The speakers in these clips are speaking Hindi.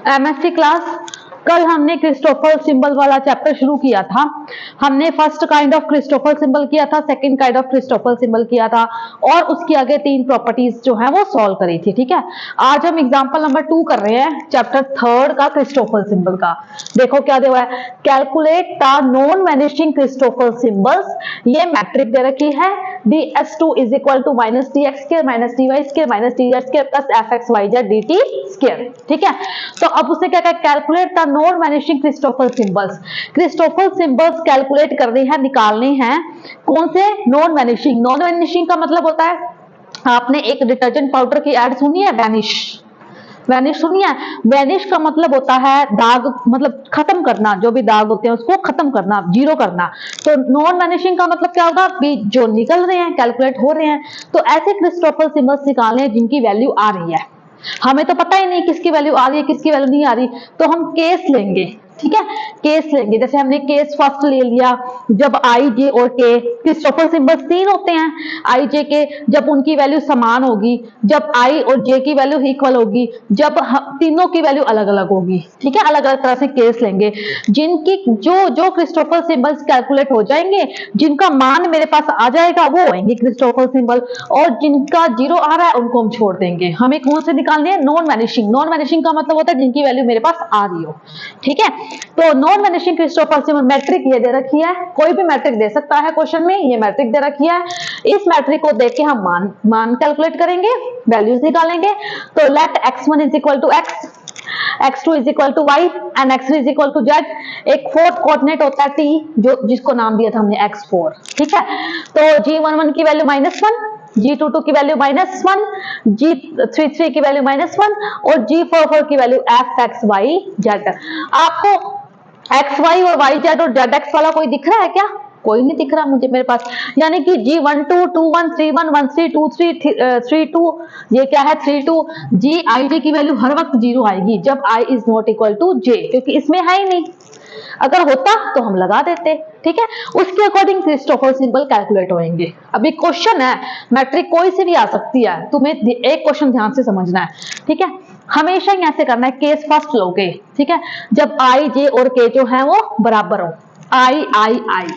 MSc class. कल हमने क्रिस्टोफर सिंबल वाला चैप्टर शुरू किया था। हमने first kind of Christopher symbol किया था, second kind of Christopher symbol किया था और उसके आगे 3 प्रॉपर्टीज जो है वो सॉल्व करी थी। ठीक है, आज हम एग्जांपल नंबर 2 कर रहे हैं चैप्टर 3 का क्रिस्टोफर सिंबल का। देखो क्या दिया हुआ है, calculate the non vanishing Christoffel symbols. ये मैट्रिक दे रखी है ds2 is equal to minus d x square minus d y square minus d z square plus f x y z d t square. ठीक है, तो अब उसने क्या कहा, calculate the non vanishing Christoffel symbols. Christoffel symbols calculate करने हैं, निकालने हैं। कौन से? Non vanishing. नॉन वैनिशिंग का मतलब होता है, आपने एक डिटर्जेंट पाउडर की ऐड सुनी है, वैनिश। वैनिश सुनी है? वैनिश का मतलब होता है दाग, मतलब खत्म करना, जो भी दाग होते हैं उसको खत्म करना, जीरो करना। तो नॉन वैनिशिंग का मतलब क्या होगा कि जो निकल रहे हैं, कैलकुलेट हो रहे हैं। तो ऐसे क्रिस्टोफर सिंबल्स निकालने हैं जिनकी वैल्यू आ रही है। हमें तो पता ही नहीं किसकी वैल्यू आ रही है किसकी वैल्यू नहीं आ रही, तो हम केस लेंगे। ठीक है, केस लेंगे। जैसे हमने केस फर्स्ट ले लिया, जब आई जे और के, क्रिस्टोफर सिंबल्स 3 होते हैं आई जे के, जब उनकी वैल्यू समान होगी, जब आई और जे की वैल्यू इक्वल होगी, जब तीनों की वैल्यू अलग अलग होगी। ठीक है, अलग अलग तरह से केस लेंगे। जिनकी जो क्रिस्टोफर सिंबल्स कैलकुलेट हो जाएंगे, जिनका मान मेरे पास आ जाएगा वो होंगे क्रिस्टोफर सिंबल, और जिनका जीरो आ रहा है उनको हम छोड़ देंगे। हमें कौन से निकालने हैं? Non vanishing. नॉन वैनिशिंग का मतलब होता है जिनकी वैल्यू मेरे पास आ रही हो। ठीक है, तो non vanishing Christoffel symbol metric ये दे रखी है, कोई भी मैट्रिक दे सकता है क्वेश्चन में, ये मैट्रिक दे रखी है। इस मैट्रिक को देख के हम मान कैलकुलेट करेंगे, वैल्यूज निकालेंगे। तो let x1 is equal to x, x2 is equal to y and x3 is equal to z। एक फोर्थ कोऑर्डिनेट होता है t, जो जिसको नाम दिया था हमने x4। ठीक है, तो g11 की वैल्यू -1, G22 की वैल्यू -1, G33 की वैल्यू -1 और G44 की वैल्यू fxyz। आपको xy और yz और zx वाला कोई दिख रहा है क्या? कोई नहीं दिख रहा मुझे मेरे पास। यानी कि G12 21 31 13 23 32, ये क्या है 32। Gij की वैल्यू हर वक्त 0 आएगी जब i is not equal to j, क्योंकि इसमें है ही नहीं। अगर होता तो हम लगा देते। ठीक है, उसके अकॉर्डिंग क्रिस्टोफर सिंबल कैलकुलेट होंगे। अभी क्वेश्चन है, मैट्रिक कोई से भी आ सकती है, तुम्हें एक क्वेश्चन ध्यान से समझना है। ठीक है, हमेशा ही ऐसे करना है, केस फर्स्ट लोगे। ठीक है, जब आई जे और के जो है वो बराबर हो, आई आई आई।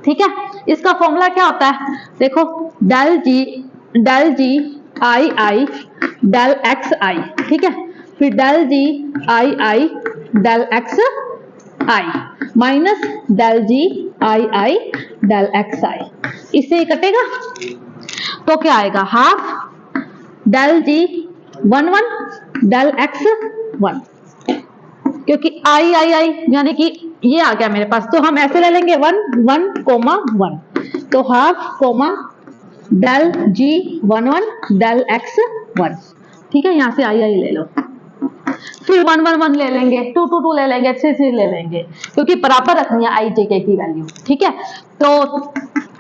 ठीक है, इसका फॉर्मूला क्या होता है? देखो, डेल जी आई आई डेल एक्स आई। ठीक है, फिर डेल जी आई डेल एक्स आई माइनस डेल जी आई डेल एक्स आई। इससे ही कटेगा तो क्या आएगा? हाफ डेल जी 1 डेल एक्स 1, क्योंकि आई यानी कि ये आ गया मेरे पास, तो हम ऐसे ले लेंगे 1 1 1, तो हाफ कोमा डेल जी 1 डेल एक्स 1। ठीक है, यहां से आई ले लो, फिर 1 1 1 ले लेंगे, 2 2 2 ले लेंगे, 3 3 ले लेंगे, क्योंकि बराबर रखनी है आई जे के की वैल्यू। ठीक है, तो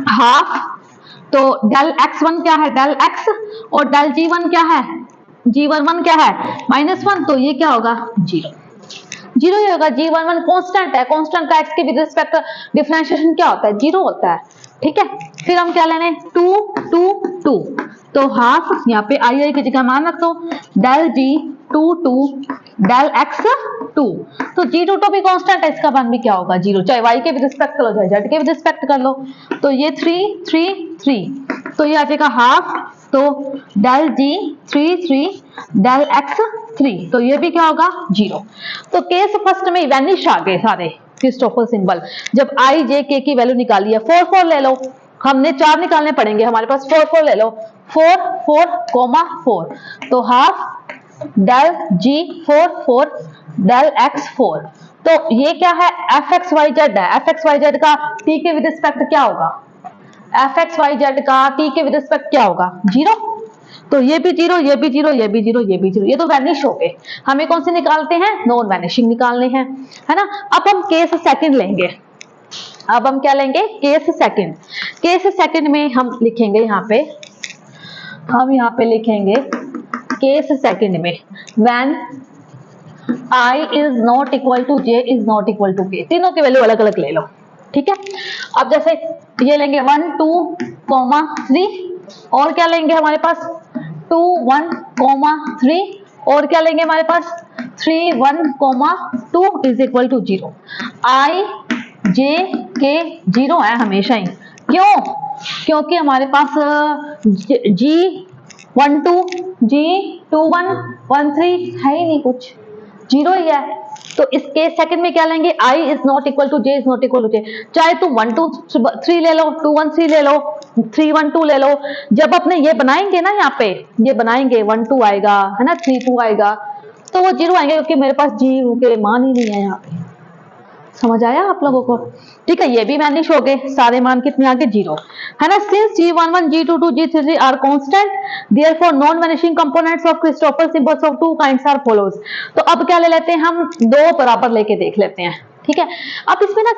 हाफ, तो डेल x1 क्या है? डेल x, और डेल g1 क्या है? g11 क्या है? -1, तो ये क्या होगा? 0 ही होगा। g11 कांस्टेंट है, कांस्टेंट का x के विद रिस्पेक्ट डिफरेंशिएशन क्या होता है? 0 होता है। ठीक है, फिर हम क्या लेने? 2 2 2, तो हाफ, यहाँ पे आई की जगह मान रख दो, डेल जी 2 2 डेल एक्स 2, तो G22 भी कांस्टेंट है, इसका मान भी क्या होगा? 0, चाहे y के विद रिस्पेक्ट कर लो चाहे z के विद रिस्पेक्ट कर लो। तो ये 3 3 3, तो ये आ जाएगा हाफ, तो डेल जी 3 3 डेल एक्स 3, तो ये भी क्या होगा? 0। तो केस फर्स्ट में वैनिश आ गए सारे क्रिस्टोफर सिंबल। जब आई जे के की वैल्यू निकाली है, 4 4 ले लो, हमने 4 निकालने पड़ेंगे, हमारे पास 4 4 ले लो, 4 4 4, तो half del g 4 4 del x 4। तो ये क्या है? एफ एक्स वाई जेड है। एफ एक्स वाई जेड का टी के विद रिस्पेक्ट क्या होगा? एफ एक्स वाई जेड का टी के विद रिस्पेक्ट क्या होगा? 0। तो ये भी 0, ये भी 0, ये भी 0, ये भी 0, ये तो वैनिश हो गए। हमें कौन से निकालते हैं? नॉन वैनिशिंग निकालने हैं, है ना। अब हम केस सेकंड लेंगे। अब हम क्या लेंगे? Case second. केस सेकंड में हम लिखेंगे, यहाँ पे लिखेंगे केस सेकंड में when i is not equal to j is not equal to k, तीनों की वैल्यू अलग अलग ले लो। ठीक है, अब जैसे ये लेंगे 1 2 3, और क्या लेंगे हमारे पास? 2 1 3, और क्या लेंगे हमारे पास? 3 1 2 इज इक्वल टू 0। आई जे के 0 है हमेशा ही। क्यों? क्योंकि हमारे पास जी 1 2 जी 2 1 1 3 है ही नहीं, कुछ 0 ही है। तो इसके सेकंड में क्या लेंगे, i is not equal to J is not equal to J. चाहे तू 1 2 3 ले लो, 2 1 3 ले लो, 3 1 2 ले लो। जब अपने ये बनाएंगे ना, यहाँ पे ये बनाएंगे 1 2 आएगा है ना, 3 2 आएगा, तो वो 0 आएंगे क्योंकि मेरे पास जी के मान ही नहीं है यहाँ पे। समझ आया आप लोगों को? ठीक है, ये भी वैनिश हो गए, सारे मान कितने आगे 0 है ना। Since G11 G22 G33 are constant, therefore non vanishing components of Christoffel symbols of two kinds are follows. तो अब क्या ले लेते हैं हम, दो बराबर लेके देख लेते हैं। ठीक है, आप इसमें ना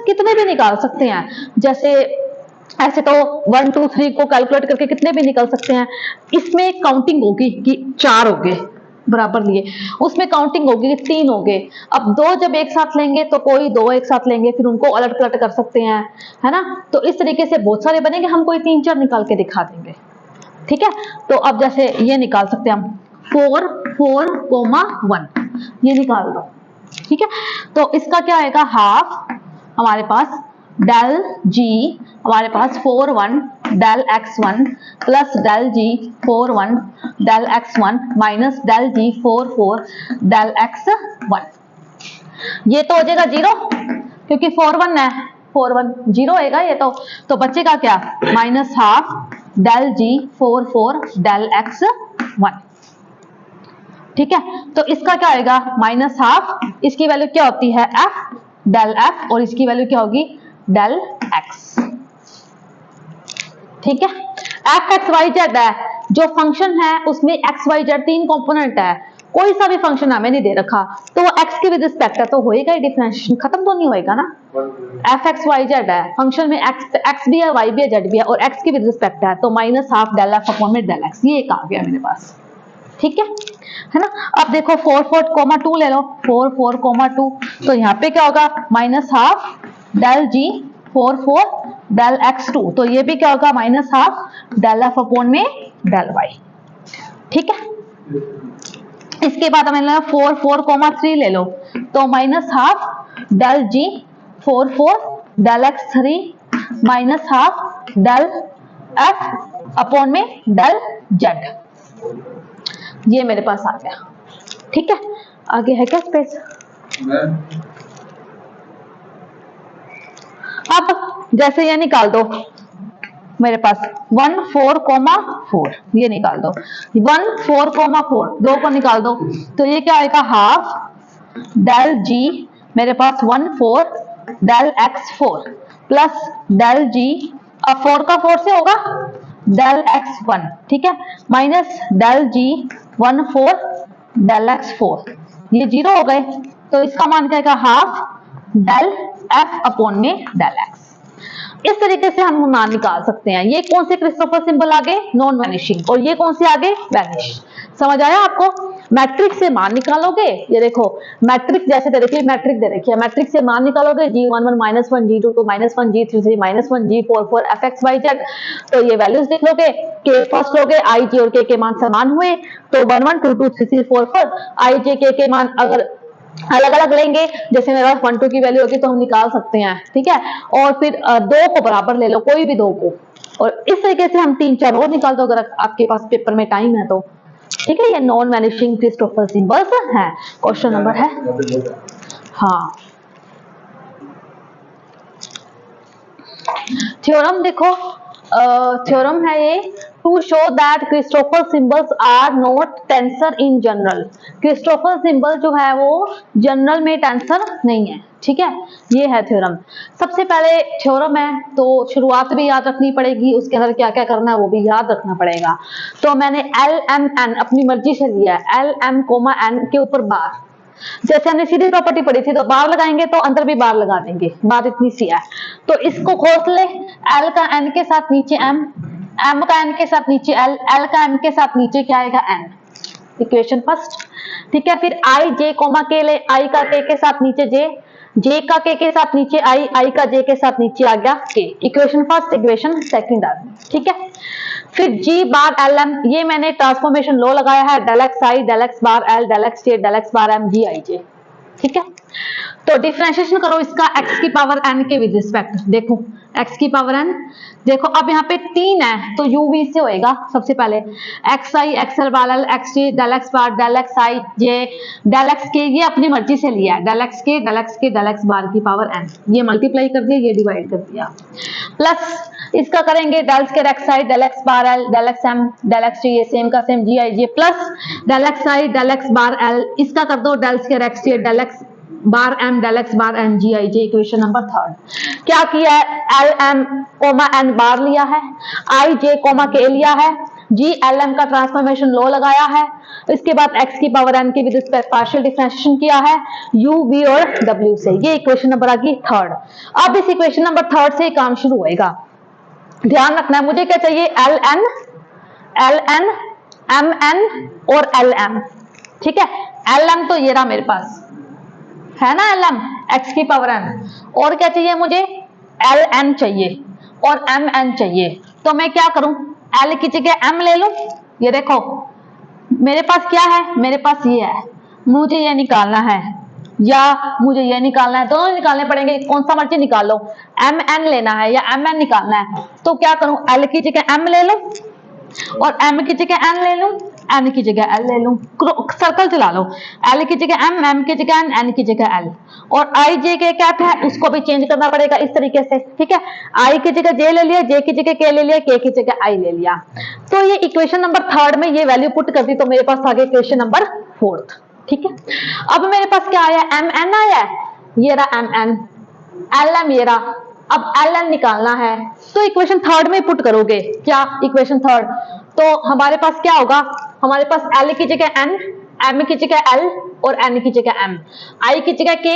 कितने भी निकाल सकते हैं, जैसे ऐसे तो 1 2 3 को कैलकुलेट करके कितने भी निकल सकते हैं। इसमें काउंटिंग होगी कि 4 हो गए बराबर लिए, उसमें काउंटिंग होगी 3 हो गए। अब दो जब एक साथ लेंगे तो कोई दो एक साथ लेंगे, फिर उनको अलट पलट कर सकते हैं, है ना। तो इस तरीके से बहुत सारे बनेंगे, हम कोई 3 4 निकाल के दिखा देंगे। ठीक है, तो अब जैसे ये निकाल सकते हैं हम 4 4 1 ये निकाल दो। ठीक है, तो इसका क्या आएगा, हाफ हमारे पास डेल जी हमारे पास 4 1 del x1 plus del g 4 1 del x1 minus del g 4 4 del x1। ये तो हो जाएगा 0 क्योंकि 4 1 है, 4 1 0 होएगा ये तो बचेगा क्या, minus half del g 4 4 del x1। ठीक है, तो इसका क्या आएगा, माइनस हाफ, इसकी वैल्यू क्या होती है f डेल f, और इसकी वैल्यू क्या होगी डेल x। ठीक है, एफ एक्स वाई जेड है, जो फंक्शन है उसमें एक्स वाई जेड 3 कंपोनेंट है, कोई सा भी फंक्शन हमें नहीं दे रखा, तो वो एक्स के विद रिस्पेक्ट है, तो होएगा ही डिफरेंशिएशन, खत्म तो नहीं होएगा ना। एफ एक्स वाई जेड है, फंक्शन में एक्स भी है, वाई भी है, जेड भी है, और एक्स के विद रिस्पेक्ट है, तो minus half del f upon में डेल एक्स, ये एक आ गया मेरे पास। ठीक है ना। अब देखो 4 4 2 ले लो, 4 4 2, तो यहाँ पे क्या होगा, minus half del g 4 4 del x2, तो ये भी क्या होगा, minus half del f upon में डेल y। ठीक है, इसके बाद हमें 4 4 3 ले लो, तो minus half del g 4 4 del x3 minus half del f upon में डेल z, ये मेरे पास आ गया। ठीक है, आगे है क्या स्पेस? अब जैसे ये निकाल दो, मेरे पास 1 4 4 ये निकाल दो, 1 4 4 दो को निकाल दो, तो ये क्या आएगा, हाफ डेल जी मेरे पास 1 4 डेल x4 प्लस डेल जी, अब 4 का 4 से होगा डेल x1। ठीक है, माइनस डेल जी 1 4 डेल x4, ये 0 हो गए, तो इसका मान क्या है, हाफ डेल f अपॉन में डेल x। इस तरीके से हम मान निकाल सकते हैं। ये कौन से क्रिस्टोफर सिंबल आगे, नॉन वैनिशिंग, और ये कौन से आगे, वैनिश। समझ आया आपको? मैट्रिक्स से मान निकालोगे, ये देखो मैट्रिक्स जैसे दे रखी है, मैट्रिक्स दे रखी है, मैट्रिक्स से मान निकालोगे G11 -1 G22 -1 G33 -1 G4 4 fxyz, तो ये वैल्यूज देख लोगे, के फर्स्ट लोगे, i j और k के मान समान हुए तो 1 1 2 2 3 3 4 4, i j k के मान अगर अलग अलग लेंगे, जैसे मेरे पास 1 2 की वैल्यू होगी तो हम निकाल सकते हैं। ठीक है, और फिर दो को बराबर ले लो, कोई भी दो को, और इस तरीके से हम 3 4 और निकाल दो अगर आपके पास पेपर में टाइम है तो। ठीक है, ये नॉन वैनिशिंग क्रिस्टोफर सिंबल्स है। क्वेश्चन नंबर है, हाँ थ्योरम देखो, थ्योरम है ये, to show that Christoffel symbols are not tensor in general. Christoffel symbol जो है वो जनरल में टेंसर नहीं है। ठीक है, ये है थ्योरम। सबसे पहले थ्योरम है तो शुरुआत भी याद रखनी पड़ेगी, उसके अंदर क्या क्या करना है वो भी याद रखना पड़ेगा। तो मैंने एल एम एन अपनी मर्जी से लिया है, एल एम कोमा एन के ऊपर बार, जैसे हमने सीधी प्रॉपर्टी पढ़ी थी तो बार लगाएंगे तो अंदर भी बार लगा देंगे, बार इतनी सी है, तो इसको खोल ले, एल का एन के साथ नीचे एम, एम का एन के साथ नीचे एल, एल का एम के साथ नीचे क्या आएगा एन, इक्वेशन फर्स्ट। ठीक है, फिर आई जे कोमा के ले, आई का के साथ नीचे जे, जे का के साथ नीचे आई, आई का जे के साथ नीचे आ गया के, इक्वेशन फर्स्ट इक्वेशन सेकंड आ गई। ठीक है, फिर G बार LM, ये मैंने ट्रांसफॉर्मेशन लॉ लगाया है, del X I del X bar L del X J del X bar M G I जे। ठीक है, तो डिफरेंशिएशन करो इसका x की पावर n के विद रिस्पेक्ट, देखो x की पावर n, देखो अब यहाँ पे 3 है तो uv से होएगा सबसे पहले xi xl बार l xj डेल एक्स बार डेल एक्स आई जे डेल एक्स के, ये अपनी मर्जी से लिया है, डेल एक्स के डेल एक्स के डेल एक्स बार की पावर n, ये मल्टीप्लाई कर दिया, ये डिवाइड कर दिया, प्लस इसका करेंगे del square X I del X bar L del X M del X J, ये सेम का same G I J, plus del X I del X bar L, इसका कर दो del square X J del X bar M del X bar N G I J. Equation number 3 क्या किया है, L M comma N bar लिया है, आई जे कोमा के लिया है, जी एल एम का ट्रांसफॉर्मेशन लॉ लगाया है, इसके बाद x की पावर n के विद रिस्पेक्ट पार्शियल डिफरेंशिएशन किया है u v और w से, ये इक्वेशन नंबर आ गई 3। अब इस इक्वेशन नंबर 3 से काम शुरू होएगा, ध्यान रखना है, मुझे क्या चाहिए, एल एन एम एन और एल एम। ठीक है, एल एम तो ये रहा मेरे पास है ना, एल एम एक्स की पावर n, और क्या चाहिए मुझे, एल एन चाहिए और एम एन चाहिए, तो मैं क्या करूं, एल की जगह m ले लूं, ये देखो मेरे पास क्या है, मेरे पास ये है, मुझे ये निकालना है या मुझे ये निकालना है, दोनों निकालने पड़ेंगे, कौन सा मर्जी निकाल लो, एम एन लेना है या एम एन निकालना है, तो क्या करूं, एल की जगह m ले लूं और m की जगह n ले लूं, n की जगह l ले लूं, सर्कल चला लो, l की जगह m की जगह n की जगह l, और i j के क्या था उसको भी चेंज करना पड़ेगा इस तरीके से। ठीक है, i की जगह j ले लिया, j की जगह k ले लिया, k की जगह i ले लिया, तो ये इक्वेशन नंबर 3 में ये वैल्यू पुट कर दी, तो मेरे पास आ गया इक्वेशन नंबर 4। ठीक है, अब मेरे पास क्या आया, एम एन आया, ये रहा एम एन, एल एम ये रहा, अब एल एन निकालना है तो इक्वेशन 3 में पुट करोगे, क्या इक्वेशन 3, तो हमारे पास क्या होगा, हमारे पास एल की जगह एन, एम की जगह एल और एन की जगह एम, आई की जगह के,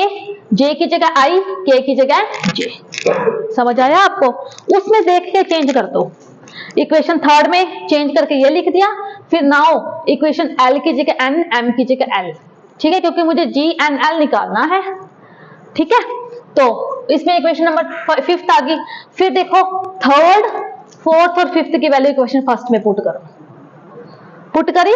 जे की जगह आई, के की जगह जे। समझ आया आपको, उसमें देख के चेंज कर दो, इक्वेशन 3 में चेंज करके ये लिख दिया, फिर नाउ इक्वेशन एल की जगह एन, एम की जगह एल। ठीक है, क्योंकि मुझे जी एन एल निकालना है। ठीक है, तो इसमें इक्वेशन नंबर 5 आ गई, फिर देखो 3rd 4th और 5th की वैल्यू इक्वेशन 1st में पुट करो, पुट करी,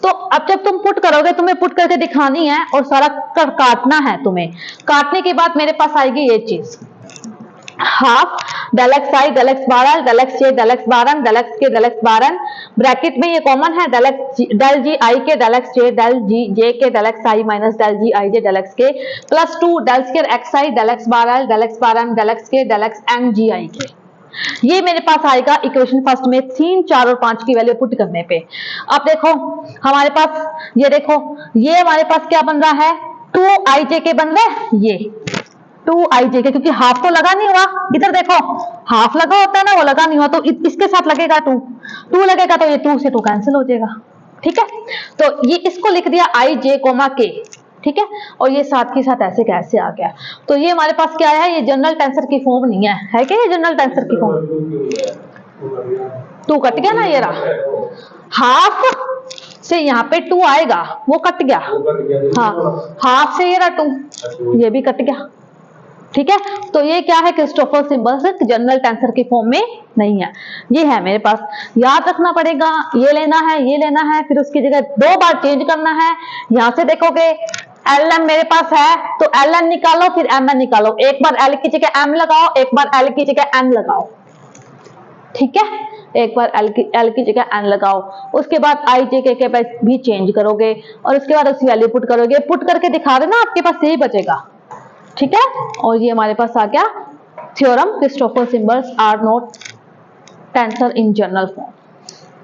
तो अब जब तुम पुट करोगे तुम्हें पुट करके दिखानी है और सारा काटना है, तुम्हें काटने के बाद मेरे पास आएगी ये चीज, half del X I del X bar L del X J del X bar N del x के del X bar N, bracket में ये कॉमन है, डेल जी आई के डेल एक्स जे डेल जी जे के del X I minus del ji I J del x के, plus 2 del square X I del X bar L del X bar N del x के डेल एक्स एन जी आई के। ये मेरे पास आएगा इक्वेशन 1st में 3, 4 और 5 की वैल्यू पुट करने पे। अब देखो हमारे पास, ये देखो ये हमारे पास क्या बन रहा है, 2i के बन रहा है, ये 2i के, क्योंकि हाफ तो लगा नहीं हुआ, इधर देखो हाफ लगा होता है ना, वो लगा नहीं हुआ, तो इसके साथ लगेगा 2 लगेगा, तो ये 2 से 2 कैंसिल हो जाएगा। ठीक है, तो ये इसको लिख दिया i j k। ठीक है, और ये साथ के साथ ऐसे कैसे आ गया, तो ये हमारे पास क्या है, ये जनरल टेंसर की फॉर्म नहीं है क्या, ये जनरल टेंसर की फॉर्म, 2 कट गया ना, ये रहा हाफ से यहाँ पे 2 आएगा, वो कट गया, हाँ हाफ से ये रहा 2, ये भी कट गया। ठीक है, तो ये क्या है, क्रिस्टोफर सिंबल से जनरल टेंसर की फॉर्म में नहीं है, ये है मेरे पास, याद रखना पड़ेगा, ये लेना है, ये लेना है, फिर उसकी जगह 2 बार चेंज करना है। यहां से देखोगे एल एम मेरे पास है, तो एल एन निकालो फिर एम एन निकालो, एक बार एल की जगह एम लगाओ, एक बार एल की जगह एन लगाओ। ठीक है, एक बार एल की जगह एन लगाओ, उसके बाद आई जे के भी चेंज करोगे और उसके बाद उसकी वैल्यू पुट करोगे, पुट करके दिखा देना, आपके पास यही बचेगा। ठीक है, और ये हमारे पास आ गया theorem, Christoffel symbols are not tensor in general form.